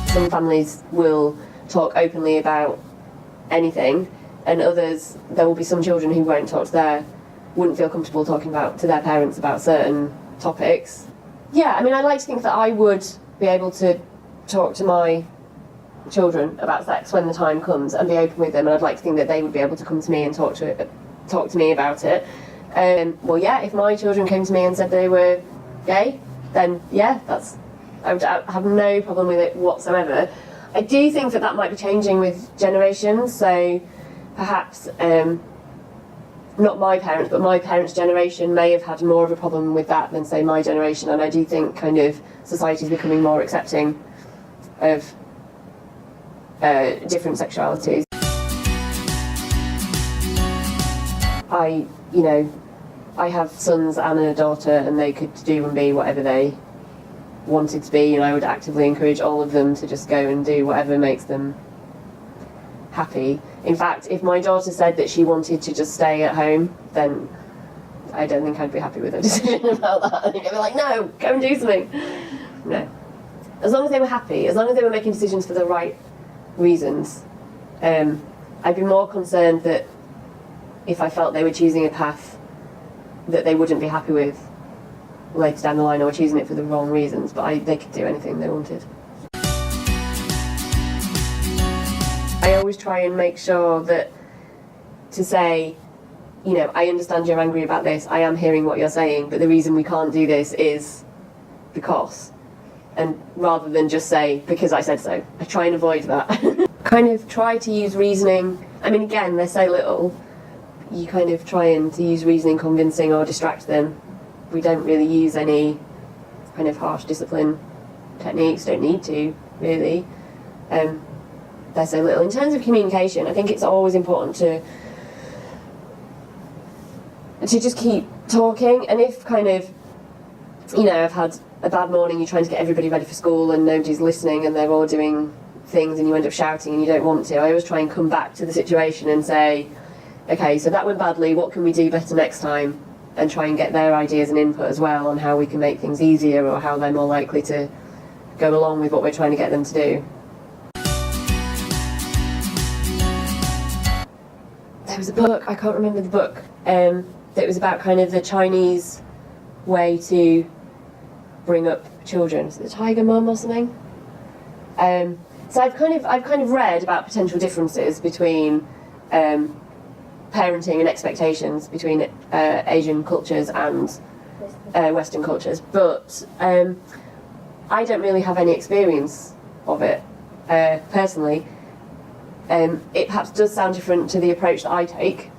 Some families will talk openly about anything, and others, there will be some children who won't wouldn't feel comfortable talking to their parents about certain topics. Yeah, I mean, I'd like to think that I would be able to talk to my children about sex when the time comes and be open with them, and I'd like to think that they would be able to come to me and talk to me about it. Well, yeah, if my children came to me and said they were gay, then yeah, I would have no problem with it whatsoever. I do think that might be changing with generations, so perhaps not my parents, but my parents' generation may have had more of a problem with that than, say, my generation, and I do think kind of society is becoming more accepting of different sexualities. I have sons and a daughter, and they could do and be whatever they wanted to be, and I would actively encourage all of them to just go and do whatever makes them happy. In fact, if my daughter said that she wanted to just stay at home, then I don't think I'd be happy with her decision about that. I think I'd be like, no, go and do something. No. As long as they were happy, as long as they were making decisions for the right reasons, I'd be more concerned that if I felt they were choosing a path that they wouldn't be happy with later down the line, or choosing it for the wrong reasons, but they could do anything they wanted. I always try and make sure that to say, I understand you're angry about this, I am hearing what you're saying, but the reason we can't do this is because. And rather than just say, because I said so. I try and avoid that. Kind of try to use reasoning. I mean, again, they're so little. You kind of try and to use reasoning, convincing, or distract them. We don't really use any kind of harsh discipline techniques, don't need to, really. They're so little. In terms of communication, I think it's always important to just keep talking, and if kind of, I've had a bad morning, you're trying to get everybody ready for school and nobody's listening and they're all doing things and you end up shouting and you don't want to, I always try and come back to the situation and say, okay, so that went badly, what can we do better next time? And try and get their ideas and input as well on how we can make things easier, or how they're more likely to go along with what we're trying to get them to do. There was a book, I can't remember the book, that was about kind of the Chinese way to bring up children. Is it the Tiger Mum or something? So I've kind of read about potential differences between parenting and expectations between Asian cultures and Western cultures, but I don't really have any experience of it personally. It perhaps does sound different to the approach that I take.